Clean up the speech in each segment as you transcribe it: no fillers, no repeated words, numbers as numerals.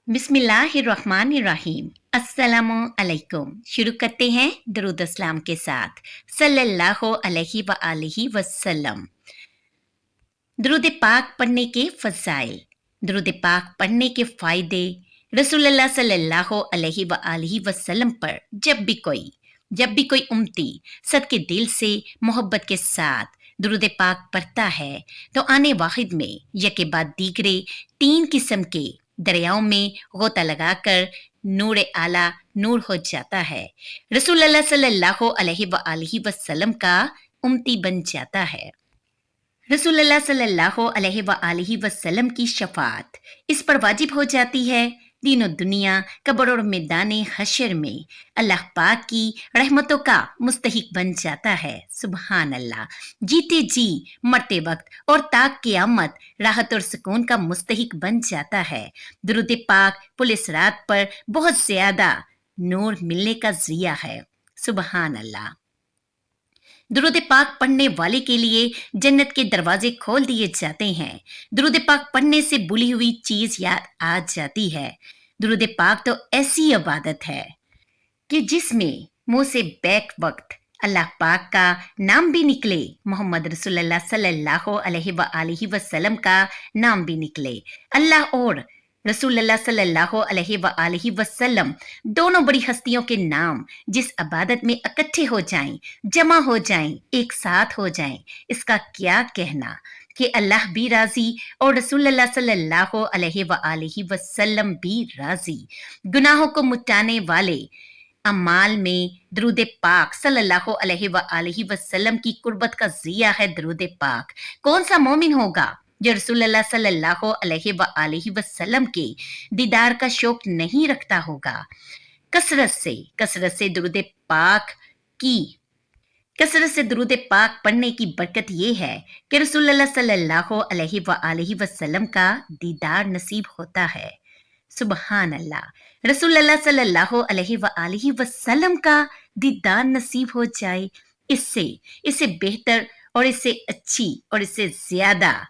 बिस्मिल्लाहिर्रहमानिर्रहीम। अस्सलामु अलैकुम। शुरू करते हैं दरूद अस्सलाम के साथ। सल्लल्लाहु अलैहि व आलिहि वसल्लम। दरूद पाक पढ़ने के फ़ज़ाइल। दरूद पाक पढ़ने के फ़ायदे। रसूलुल्लाह सल्लल्लाहु अलैहि व आलिहि वसल्लम पर जब भी कोई उम्मती सदके दिल से मोहब्बत के साथ दरूद पाक पढ़ता है तो आने वाहिद में यके बाद दीगरे 3 किस्म के दरियाओं में गोता लगाकर नूर आला नूर हो जाता है। रसूलुल्लाह सल्लल्लाहु अलैहि व आलिहि वसल्लम का उम्मती बन जाता है। रसूलुल्लाह सल्लल्लाहु अलैहि व आलिहि वसल्लम की शफाअत इस पर वाजिब हो जाती है। दीनो दुनिया कब्र और मैदान हशर में अल्लाह पाक की रहमतों का मुस्तहिक बन जाता है। सुभान अल्लाह। जीते जी मरते वक्त और ताक क़यामत राहत और सुकून का मुस्तहिक बन जाता है। दुरूद पाक पुलिस रात पर बहुत ज्यादा नूर मिलने का ज़रिया है। सुभान अल्लाह। दुरूद पाक पढ़ने वाले के लिए जन्नत के दरवाजे खोल दिए जाते हैं। दुरूद पाक पढ़ने से भूली हुई चीज याद आ जाती है। दुरूद पाक तो ऐसी इबादत है कि जिसमें मुंह से बैक वक्त अल्लाह पाक का नाम भी निकले, मोहम्मद रसूलुल्लाह सल्लल्लाहु अलैहि व आलिहि वसल्लम का नाम भी निकले। अल्लाह और रसूलुल्लाह सल्लल्लाहु अलैहि व आलिहि वसल्लम दोनों बड़ी हस्तियों के नाम जिस इबादत में इकट्ठे हो जाएं, जमा हो जाएं, एक साथ हो जाएं, इसका क्या कहना कि अल्लाह भी राजी और रसूलुल्लाह सल्लल्लाहु अलैहि व आलिहि वसल्लम भी राजी। गुनाहों को मिटाने वाले अमाल में दरूद पाक सल्लल्लाहु अलैहि व आलिहि वसल्लम की कुर्बत का ज़रिया है। दरूद पाक कौन सा मोमिन होगा जो रसूलुल्लाह सल्लल्लाहु अलैहि व आलिहि वसल्लम के दीदार का शौक नहीं रखता होगा। कसरत से दरूद पाक पढ़ने की बरकत ये है कि रसूलुल्लाह सल्लल्लाहु अलैहि व आलिहि वसल्लम का दीदार नसीब होता है। सुभान अल्लाह। रसूलुल्लाह सल्लल्लाहु अलैहि व आलिहि वसल्लम का दीदार नसीब हो जाए, इससे बेहतर और इससे अच्छी और इससे ज्यादा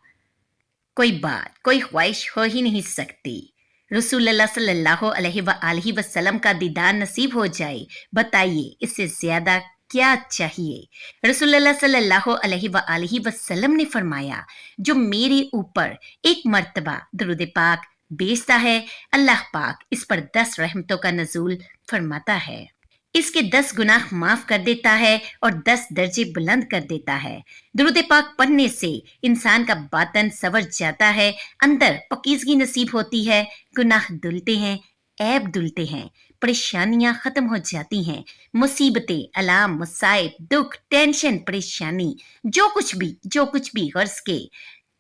कोई बात, कोई ख्वाहिश हो ही नहीं सकती। रसूलुल्लाह सल्लल्लाहु अलैहि व आलिहि वसल्लम का दीदार नसीब हो जाए, बताइए इससे ज्यादा क्या चाहिए। रसूलुल्लाह सल्लल्लाहु अलैहि व आलिहि वसल्लम ने फरमाया, जो मेरे ऊपर एक मर्तबा दरूद पाक भेजता है, अल्लाह पाक इस पर 10 रहमतों का नज़ूल फरमाता है। इसके 10 गुनाह माफ कर देता है और 10 दर्जे बुलंद कर देता है। दरूद पाक पढ़ने से इंसान का बातन संवर जाता है, अंदर पकीज़गी नसीब होती है, गुनाह धुलते हैं, ऐब धुलते हैं, परेशानियां खत्म हो जाती हैं, मुसीबतें, अलाम, मुसाइब, दुख, टेंशन, परेशानी, जो कुछ भी गर्ज के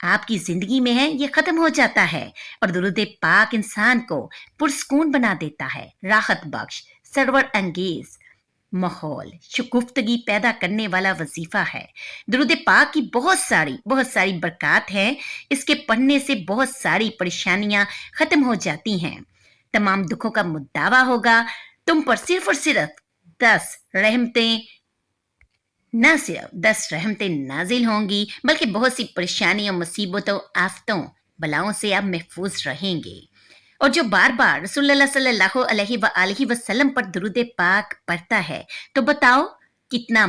आपकी जिंदगी में है, ये खत्म हो जाता है। और दरूद पाक इंसान को पुरस्कून बना देता है, राहत बख्श, सरवर अंगेज माहौल, शुगुफ्तगी पैदा करने वाला वजीफा है। दरूद पाक की बहुत सारी बरकत हैं। इसके पढ़ने से बहुत सारी परेशानियां खत्म हो जाती हैं, तमाम दुखों का मुद्दावा होगा। तुम पर सिर्फ और सिर्फ 10 रहमतें, न सिर्फ 10 रहमतें नाजिल होंगी, बल्कि बहुत सी परेशानियों, मुसीबतों, आफतों, बलाओं से आप महफूज रहेंगे। और जो बार बार रसूलुल्लाह सल्लल्लाहु अलैहि व आलिहि वसल्लम पर दरूद पाक पढ़ता है, तो बताओ कितना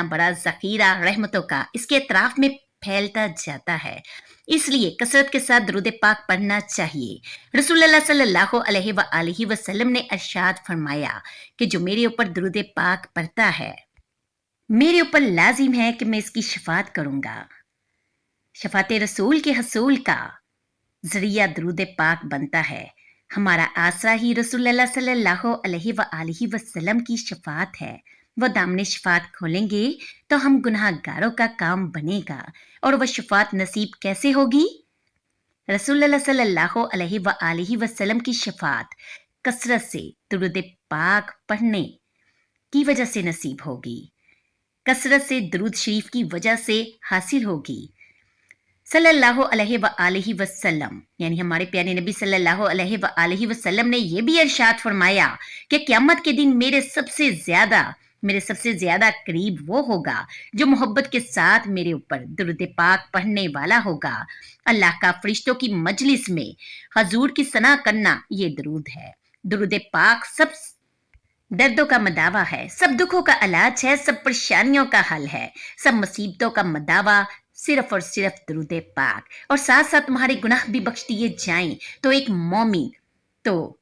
बड़ा ज़खीरा रहमतों का इसके अतराफ में फैलता जाता है। इसलिए कसरत के साथ दरूद पाक पढ़ना चाहिए। रसूलुल्लाह सल्लल्लाहु अलैहि व आलिहि वसल्लम ने इरशाद फरमाया कि जो मेरे ऊपर दरूद पाक पढ़ता है, मेरे ऊपर लाजिम है कि मैं इसकी शफात करूंगा। शफात रसूल के हसूल का जरिया दरूद पाक बनता है। हमारा आसरा ही रसूलुल्लाह सल्लल्लाहु अलैहि व आलिहि वसल्लम की शफात है। वो दामने शफात खोलेंगे तो हम गुनाहगारों का काम बनेगा। और वह शफात नसीब कैसे होगी? रसूलुल्लाह सल्लल्लाहु अलैहि व आलिहि वसल्लम की शफात कसरत से दरूद पाक पढ़ने की वजह से नसीब होगी, कसरत से दरूद शरीफ की वजह से हासिल होगी। सल्लल्लाहु अलैहि व आलिहि वसल्लम यानी हमारे प्यारे नबी सल्लल्लाहु अलैहि व आलिहि वसल्लम ने यह भी इरशाद फरमाया कि क़यामत के दिन मेरे सबसे ज्यादा मेरे सबसे ज्यादा करीब वो होगा जो मोहब्बत के साथ मेरे ऊपर दुरूद पाक पढ़ने वाला होगा। अल्लाह का फरिश्तों की मजलिस में हजूर की सना करना ये दरूद है। दुरूद पाक सब दर्दों का मदावा है, सब दुखों का इलाज है, सब परेशानियों का हल है, सब मुसीबतों का मदावा सिर्फ और सिर्फ दुरूद पाक। और साथ साथ तुम्हारे गुनाह भी बख्श दिए जाएं। तो एक मोमिन तो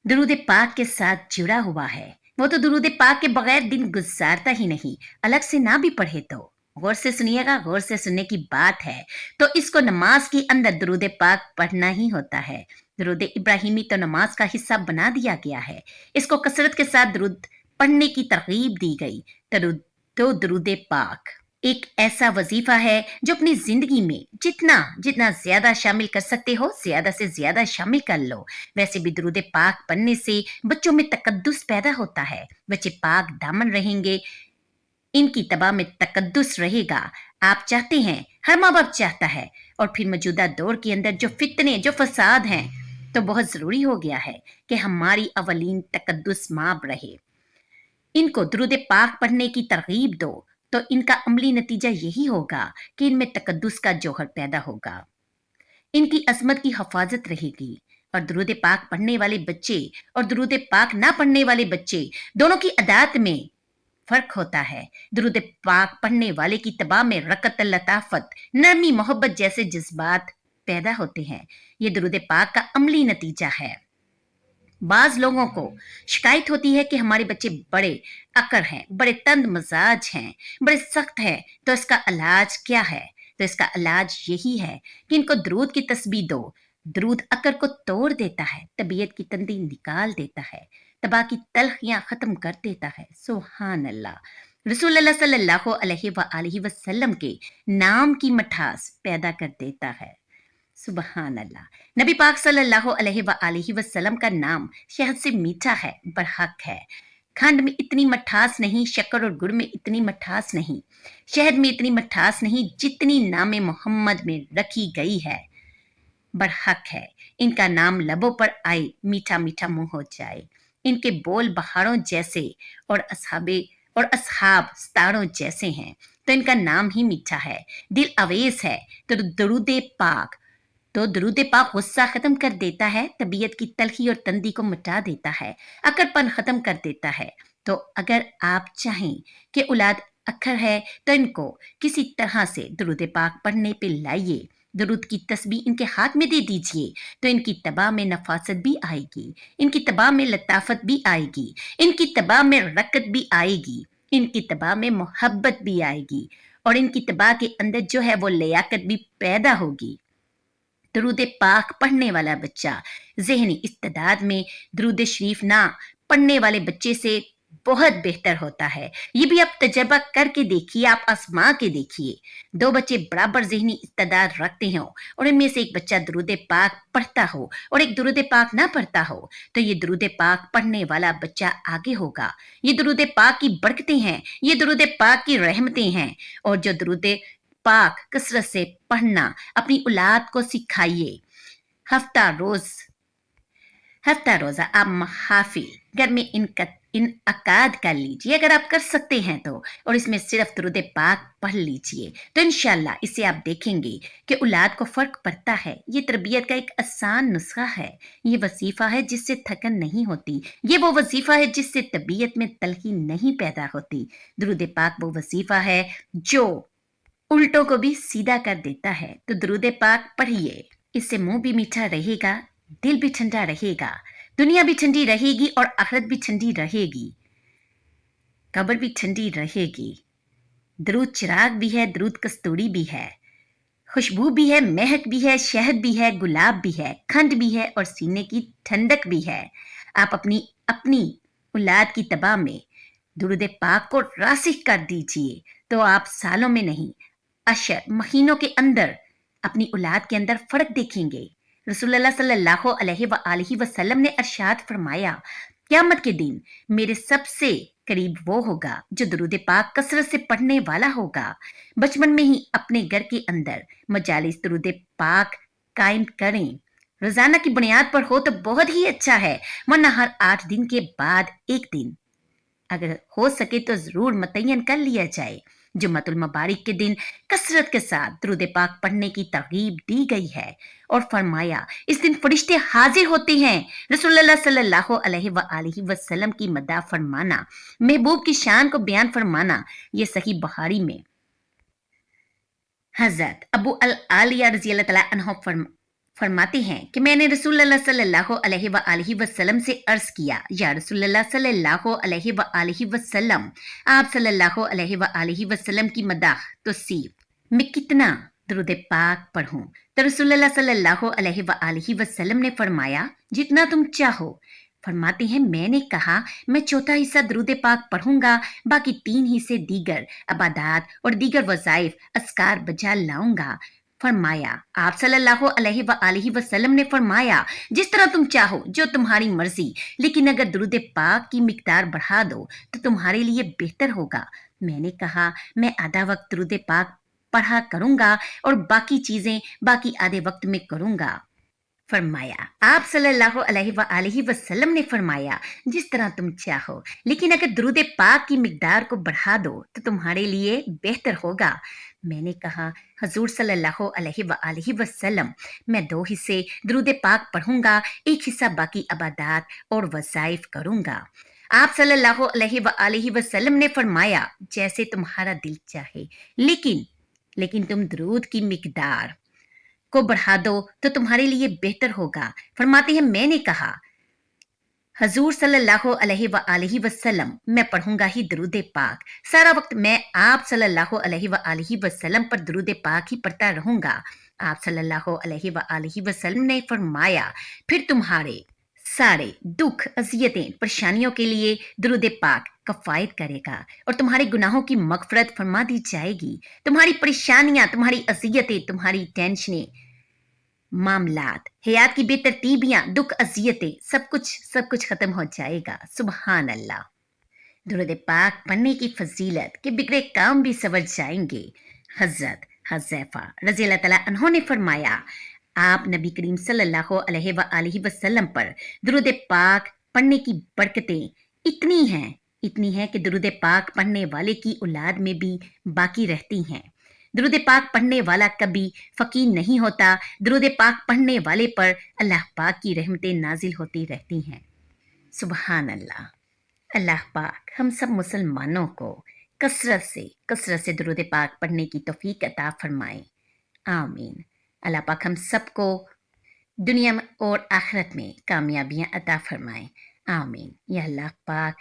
दुरूद पाक के साथ जुड़ा हुआ है। वो तो दुरूद पाक के बगैर दिन गुजारता ही नहीं, अलग से ना भी पढ़े तो। गौर से सुनिएगा, गौर से सुनने की बात है। तो इसको नमाज के अंदर दुरूद पाक पढ़ना ही होता है। दुरूद इब्राहिमी तो नमाज का हिस्सा बना दिया गया है। इसको कसरत के साथ दुरूद पढ़ने की तरगीब दी गई। तो दुरूद पाक एक ऐसा वजीफा है जो अपनी जिंदगी में जितना जितना ज्यादा शामिल कर सकते हो, ज्यादा से ज्यादा शामिल कर लो। वैसे भी दुरूद पाक पढ़ने से बच्चों में तकद्दुस पैदा होता है। बच्चे पाक दामन रहेंगे, इनकी तबाह में तकद्दुस रहेगा। आप चाहते हैं, हर माँ बाप चाहता है। और फिर मौजूदा दौर के अंदर जो फितने, जो फसाद हैं, तो बहुत जरूरी हो गया है कि हमारी अवलीन तकद्दुस माब रहे। इनको दुरूद पाक पढ़ने की तरगीब दो, तो इनका अमली नतीजा यही होगा कि इनमें तकद्दुस का जौहर पैदा होगा, इनकी अजमत की हिफाजत रहेगी। और दुरूद पाक पढ़ने वाले बच्चे और दुरूद पाक ना पढ़ने वाले बच्चे दोनों की अदात में फर्क होता है। दुरूद पाक पढ़ने वाले की तबाह में रकत, लताफत, नरमी, मोहब्बत जैसे जज्बात पैदा होते हैं। ये दुरूद पाक का अमली नतीजा है। बाज लोगों को शिकायत होती है कि हमारे बच्चे बड़े अकड़ हैं, बड़े तंद मजाज हैं, बड़े सख्त हैं। तो इसका इलाज क्या है? तो इसका इलाज यही है कि इनको दरूद की तस्बीह दो। दरूद अकड़ को तोड़ देता है, तबीयत की तंदी निकाल देता है, तबाह की तलखियां खत्म कर देता है। सुभान अल्लाह। रसूल अल्लाह सल्लल्लाहु अलैहि वसल्लम के नाम की मिठास पैदा कर देता है। सुबहान अल्लाह। नबी पाक सल्लल्लाहु अलैहि वसल्लम का नाम शहद से मीठा है, बरहक है। खंड में इतनी मठास नहीं, शक्कर और गुड़ में इतनी मठास नहीं, शहद में इतनी मठास नहीं जितनी नाम मोहम्मद में रखी गई है। बरहक है। इनका नाम लबों पर आए, मीठा मीठा मुंह हो जाए। इनके बोल बहारों जैसे और असहाब सितारों जैसे हैं। तो इनका नाम ही मीठा है। दिल अवेस है तो दरूद पाक गुस्सा खत्म कर देता है, तबीयत की तलखी और तंदी को मिटा देता है, अकड़पन खत्म कर देता है। तो अगर आप चाहें कि औलाद अक्खर है तो इनको किसी तरह से दरूद पाक पढ़ने पे लाइए, दरूद की तस्बीह इनके हाथ में दे दीजिए। तो इनकी तबाह में नफासत भी आएगी, इनकी तबाह में लताफत भी आएगी, इनकी तबाह में रकत भी आएगी, इनकी तबाह में मोहब्बत भी आएगी, और इनकी तबाह के अंदर जो है वो लियाकत भी पैदा होगी। दरूद पाक पढ़ने वाला बच्चा ज़हनी इस्तेदाद में दरूद शरीफ ना पढ़ने वाले बच्चे से बहुत बेहतर होता है। ये भी आप तजर्बा करके देखिए, आप आजमा के देखिए। दो बच्चे बराबर ज़हनी इस्तेदाद रखते हो और इनमें से एक बच्चा दरूद पाक पढ़ता हो और एक दरूद पाक ना पढ़ता हो, तो ये दरूद पाक पढ़ने वाला बच्चा आगे होगा। ये दरूद पाक की बरकतें हैं, ये दरूद पाक की रहमतें हैं। और जो दरूद पाक कसरत से पढ़ना अपनी औलाद को सिखाइए। हफ्ता रोजा आप महाफिल घर में इनअकाद कर लीजिए, अगर आप कर सकते हैं तो। और इसमें सिर्फ दरूद पाक पढ़ लीजिए, तो इंशाल्लाह इससे आप देखेंगे कि औलाद को फर्क पड़ता है। ये तरबियत का एक आसान नुस्खा है। ये वजीफा है जिससे थकन नहीं होती। ये वो वजीफा है जिससे तबीयत में तलखी नहीं पैदा होती। दरूद पाक वो वजीफा है जो उल्टों को भी सीधा कर देता है। तो दरूद पाक पढ़िए, इससे मुंह भी मीठा रहेगा, दिल भी ठंडा रहेगा, दुनिया भी ठंडी रहेगी और आखिरत भी ठंडी रहेगी, कब्र भी ठंडी रहेगी। दरूद चिराग भी है, दरूद कस्तूरी भी है, खुशबू भी है, महक भी है, शहद भी है, गुलाब भी है, खंड भी है और सीने की ठंडक भी है। आप अपनी औलाद की तबाह में दरूद पाक को रासिख कर दीजिए, तो आप सालों में नहीं, अशर महीनों के अंदर अपनी औलाद के अंदर फर्क देखेंगे। रसूलुल्लाह सल्लल्लाहु अलैहि वसल्लम ने अरशाद फरमाया, क़यामत के दिन मेरे सबसे करीब वो होगा जो दरूद पाक कसरत से पढ़ने वाला होगा। बचपन में ही अपने घर के अंदर मजालिस दरूद पाक कायम करें। रोजाना की बुनियाद पर हो तो बहुत ही अच्छा है, वरना हर 8 दिन के बाद एक दिन अगर हो सके तो जरूर मुतय्यन कर लिया जाए। जुम्मतुल मुबारक के दिन कसरत के साथ दुरूद पाक पढ़ने की तरगीब दी गई है और फरमाया इस दिन फरिश्ते हाजिर होते हैं। रसूलुल्लाह सल्लल्लाहु अलैहि वसल्लम की मदाह फरमाना, महबूब की शान को बयान फरमाना, ये सही बुखारी में हजरत अबू अल आलिया रजी अल्लाह तआला अन्हो फरमाते हैं कि मैंने रसूलुल्लाह सल्लल्लाहु अलैहि वसल्लम से अर्ज किया, या रसूलुल्लाह सल्लल्लाहु अलैहि वसल्लम, आप सल्लल्लाहु अलैहि वसल्लम की मदाह तो सीफ मैं कितना दुरूद पाक पढ़ूं? तो रसूलुल्लाह सल्लल्लाहु अलैहि वसल्लम ने फरमाया जितना तुम चाहो। फरमाते हैं मैंने कहा मैं चौथा हिस्सा दुरूद पाक पढ़ूंगा, बाकी 3 हिस्से दीगर अबादात और दीगर वज़ाइफ अस्कार बजा लाऊंगा। फरमाया आप सल्लल्लाहु अलैहि वसल्लम ने फरमाया जिस तरह तुम चाहो, जो तुम्हारी मर्जी, लेकिन अगर दुरूद पाक की मिकदार बढ़ा दो तो तुम्हारे लिए बेहतर होगा। मैंने कहा मैं आधा वक्त दुरूद पाक पढ़ा करूंगा और बाकी चीजें बाकी आधे वक्त में करूंगा। फरमाया आप सल्लल्लाहु अलैहि वसल्लम ने फरमाया जिस तरह तुम चाहो, लेकिन अगर दुरूद पाक की मिकदार को बढ़ा दो तो तुम्हारे लिए बेहतर होगा। मैंने कहा हजूर सल्लल्लाहु अलैहि वसल्लम, मैं 2 हिस्से दुरूद पाक पढ़ूंगा, एक हिस्सा बाकी अबादात और वज़ाइफ करूंगा। आप सल्लल्लाहु अलैहि वसल्लम ने फरमाया जैसे तुम्हारा दिल चाहे, लेकिन तुम दुरूद की मिकदार को बढ़ा दो तो तुम्हारे लिए बेहतर होगा। फरमाते हैं मैंने कहा हजूर सल्लल्लाहु अलैहि वसल्लम, मैं पढ़ूंगा ही दुरूद पाक, सारा वक्त मैं आप सल्लल्लाहु अलैहि वसल्लम पर दुरूद पाक ही पढ़ता रहूंगा। आप सल्लल्लाहु अलैहि वसल्लम ने फरमाया फिर तुम्हारे सारे दुख अजियतें परेशानियों के लिए दुरूद पाक कफायत करेगा और तुम्हारे गुनाहों की मगफरत फरमा दी जाएगी। तुम्हारी परेशानियां, तुम्हारी अजियतें, तुम्हारी टेंशनें, मामलात, हयात की बेतरतीबियां, दुख अजियतें, सब कुछ खत्म हो जाएगा। सुबहान अल्लाह। दुरूद पाक पढ़ने की फजीलत के बिगड़े काम भी सवर जाएंगे। हजरत हज़ैफा रज़ी अल्लाह तआला अन्हो ने फरमाया आप नबी करीम सल्लल्लाहु अलैहि वसल्लम पर दुरूद पाक पढ़ने की बरकतें इतनी हैं कि दुरूद पाक पढ़ने वाले की औलाद में भी बाकी रहती हैं। दुरूद पाक पढ़ने वाला कभी फकीर नहीं होता। दुरूद पाक पढ़ने वाले पर अल्लाह पाक की रहमतें नाजिल होती रहती हैं। सुबहान अल्लाह। अल्लाह पाक हम सब मुसलमानों को कसरत से दुरूद पाक पढ़ने की तौफीक अता फरमाए। आमीन। अल्लाह पाक हम सबको दुनिया में और आखिरत में कामयाबियां अता फरमाए। आमीन। या अल्लाह पाक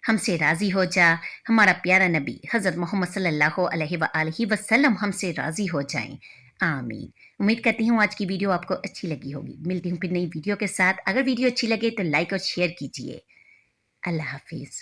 हमसे राजी हो जा। हमारा प्यारा नबी हजरत मोहम्मद सल्लल्लाहु अलैहि वसल्लम हमसे राजी हो जाएं। आमीन। उम्मीद करती हूँ आज की वीडियो आपको अच्छी लगी होगी। मिलती हूँ फिर नई वीडियो के साथ। अगर वीडियो अच्छी लगे तो लाइक और शेयर कीजिए। अल्लाह हाफिज।